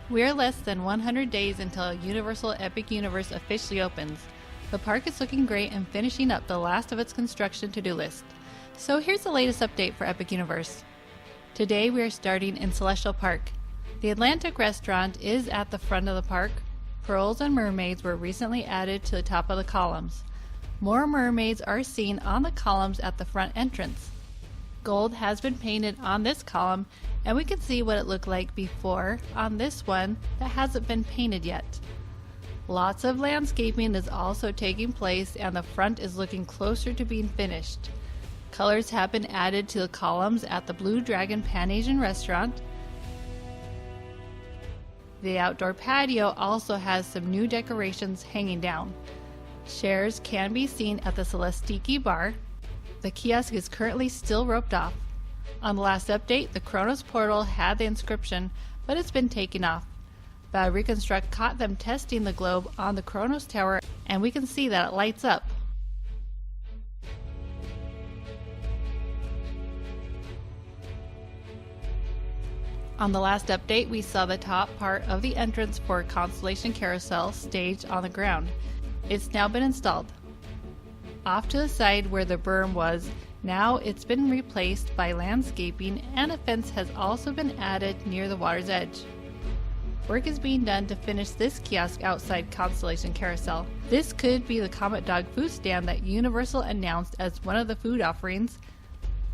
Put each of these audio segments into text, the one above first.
We're less than 100 days until Universal Epic Universe officially opens. The park is looking great and finishing up the last of its construction to-do list. So here's the latest update for Epic Universe. Today we are starting in Celestial Park. The Atlantic restaurant is at the front of the park. Pearls and mermaids were recently added to the top of the columns. More mermaids are seen on the columns at the front entrance. Gold has been painted on this column, and we can see what it looked like before on this one that hasn't been painted yet. Lots of landscaping is also taking place, and the front is looking closer to being finished. Colors have been added to the columns at the Blue Dragon Pan-Asian restaurant. The outdoor patio also has some new decorations hanging down. Chairs can be seen at the Celestiki bar. The kiosk is currently still roped off. On the last update, the Kronos portal had the inscription, but it's been taken off. The Reconstruct caught them testing the globe on the Kronos Tower, and we can see that it lights up. On the last update, we saw the top part of the entrance for Constellation Carousel staged on the ground. It's now been installed. Off to the side where the berm was, now it's been replaced by landscaping, and a fence has also been added near the water's edge. Work is being done to finish this kiosk outside Constellation Carousel. This could be the Comet Dog food stand that Universal announced as one of the food offerings.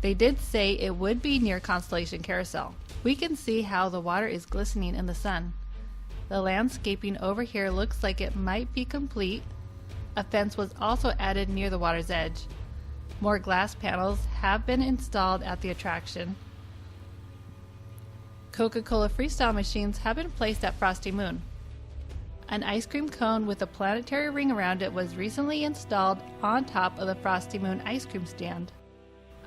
They did say it would be near Constellation Carousel. We can see how the water is glistening in the sun. The landscaping over here looks like it might be complete. A fence was also added near the water's edge. More glass panels have been installed at the attraction. Coca-Cola freestyle machines have been placed at Frosty Moon. An ice cream cone with a planetary ring around it was recently installed on top of the Frosty Moon ice cream stand.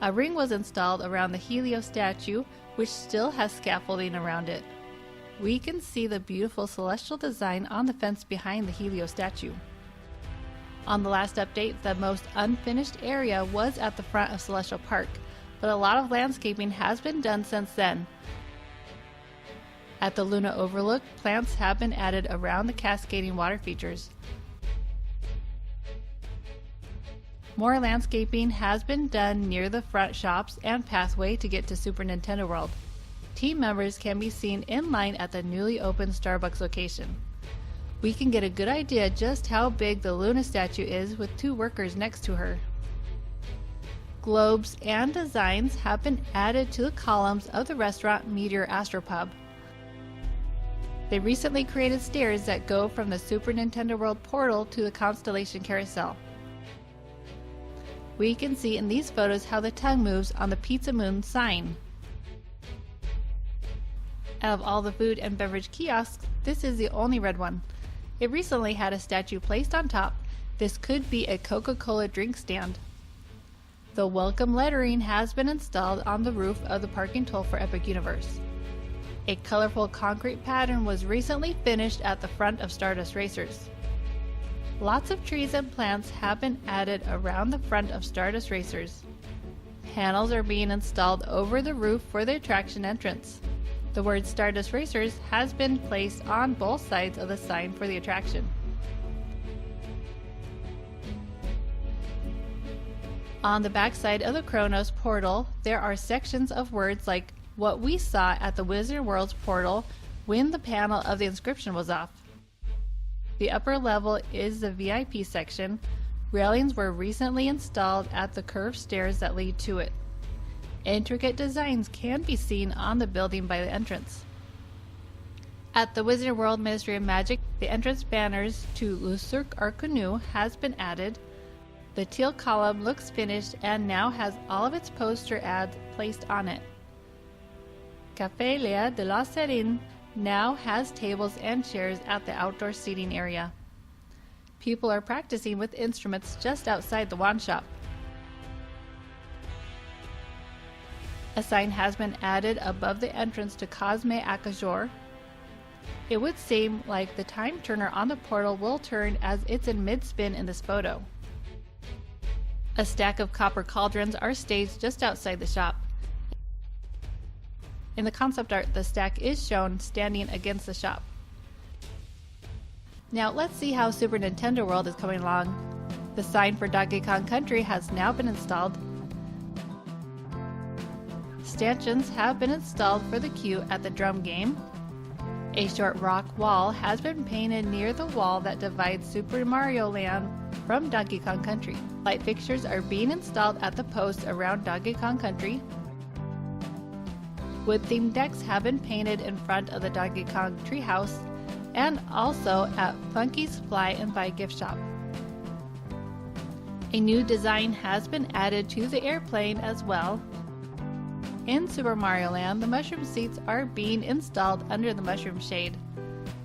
A ring was installed around the Helio statue, which still has scaffolding around it. We can see the beautiful celestial design on the fence behind the Helio statue. On the last update, the most unfinished area was at the front of Celestial Park, but a lot of landscaping has been done since then. At the Luna Overlook, plants have been added around the cascading water features. More landscaping has been done near the front shops and pathway to get to Super Nintendo World. Team members can be seen in line at the newly opened Starbucks location. We can get a good idea just how big the Luna statue is with two workers next to her. Globes and designs have been added to the columns of the restaurant Meteor Astropub. They recently created stairs that go from the Super Nintendo World portal to the Constellation Carousel. We can see in these photos how the tongue moves on the Pizza Moon sign. Out of all the food and beverage kiosks, this is the only red one. It recently had a statue placed on top. This could be a Coca-Cola drink stand. The welcome lettering has been installed on the roof of the parking toll for Epic Universe. A colorful concrete pattern was recently finished at the front of Stardust Racers. Lots of trees and plants have been added around the front of Stardust Racers. Panels are being installed over the roof for the attraction entrance. The word Stardust Racers has been placed on both sides of the sign for the attraction. On the backside of the Kronos portal, there are sections of words like what we saw at the Wizard World's portal when the panel of the inscription was off. The upper level is the VIP section. Railings were recently installed at the curved stairs that lead to it. Intricate designs can be seen on the building by the entrance. At the Wizard World Ministry of Magic, the entrance banners to Le Cirque Arcanu has been added. The teal column looks finished and now has all of its poster ads placed on it. Café Lea de la Serine now has tables and chairs at the outdoor seating area. People are practicing with instruments just outside the wand shop. A sign has been added above the entrance to Cosme Acajor. It would seem like the time turner on the portal will turn as it's in mid-spin in this photo. A stack of copper cauldrons are staged just outside the shop. In the concept art, the stack is shown standing against the shop. Now let's see how Super Nintendo World is coming along. The sign for Donkey Kong Country has now been installed. Stanchions have been installed for the queue at the drum game. A short rock wall has been painted near the wall that divides Super Mario Land from Donkey Kong Country. Light fixtures are being installed at the posts around Donkey Kong Country. Wood-themed decks have been painted in front of the Donkey Kong treehouse and also at Funky's Fly and Buy gift shop. A new design has been added to the airplane as well. In Super Mario Land, the mushroom seats are being installed under the mushroom shade.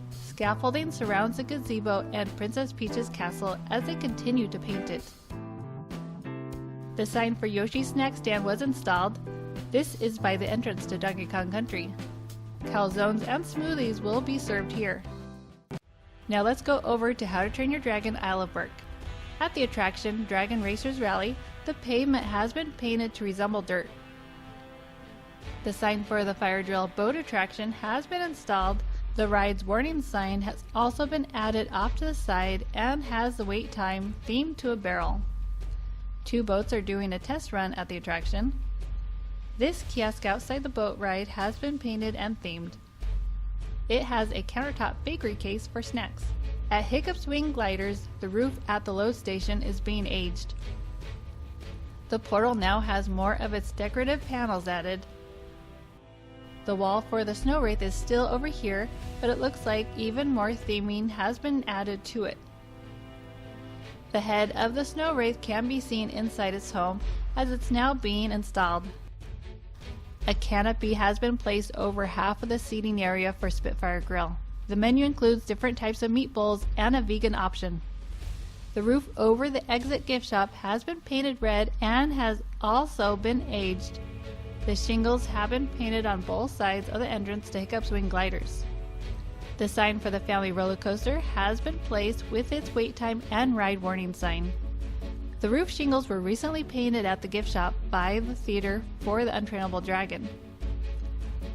Scaffolding surrounds the gazebo and Princess Peach's castle as they continue to paint it. The sign for Yoshi's Snack Stand was installed. This is by the entrance to Donkey Kong Country. Calzones and smoothies will be served here. Now let's go over to How to Train Your Dragon Isle of Berk. At the attraction Dragon Racers Rally, the pavement has been painted to resemble dirt. The sign for the Fire Drill boat attraction has been installed. The ride's warning sign has also been added off to the side and has the wait time themed to a barrel. 2 boats are doing a test run at the attraction. This kiosk outside the boat ride has been painted and themed. It has a countertop bakery case for snacks. At Hiccup's Wing Gliders, the roof at the load station is being aged. The portal now has more of its decorative panels added. The wall for the Snow Wraith is still over here, but it looks like even more theming has been added to it. The head of the Snow Wraith can be seen inside its home as it's now being installed. A canopy has been placed over half of the seating area for Spitfire Grill. The menu includes different types of meat bowls and a vegan option. The roof over the exit gift shop has been painted red and has also been aged. The shingles have been painted on both sides of the entrance to Hiccup's Wing Gliders. The sign for the family roller coaster has been placed with its wait time and ride warning sign. The roof shingles were recently painted at the gift shop by the theater for the Untrainable Dragon.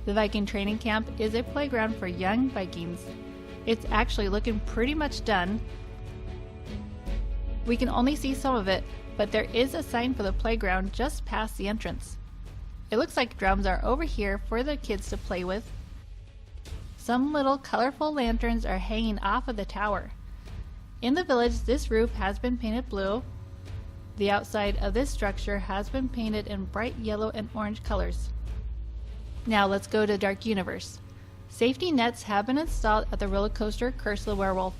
The Viking Training Camp is a playground for young Vikings. It's actually looking pretty much done. We can only see some of it, but there is a sign for the playground just past the entrance. It looks like drums are over here for the kids to play with. Some little colorful lanterns are hanging off of the tower. In the village, this roof has been painted blue. The outside of this structure has been painted in bright yellow and orange colors. Now let's go to Dark Universe. Safety nets have been installed at the roller coaster Curse of the Werewolf.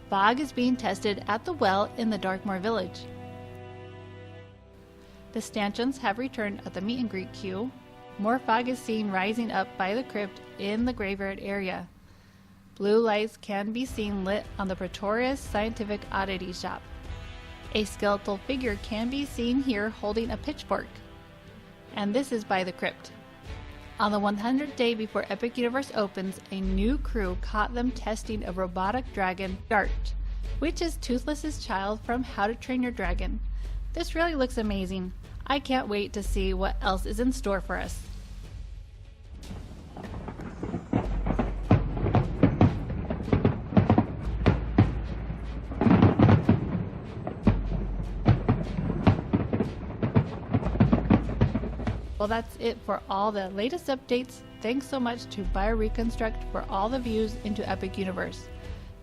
Fog is being tested at the well in the Darkmoor Village. The stanchions have returned at the meet and greet queue. More fog is seen rising up by the crypt in the graveyard area. Blue lights can be seen lit on the Pretorius Scientific Oddity Shop. A skeletal figure can be seen here holding a pitchfork. And this is by the crypt. On the 100th day before Epic Universe opens, a new crew caught them testing a robotic dragon, Dart, which is Toothless's child from How to Train Your Dragon. This really looks amazing. I can't wait to see what else is in store for us. Well, that's it for all the latest updates. Thanks so much to BioReconstruct for all the views into Epic Universe.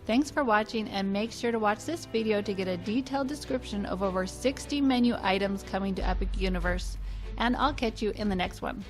Thanks for watching, and make sure to watch this video to get a detailed description of over 60 menu items coming to Epic Universe. And I'll catch you in the next one.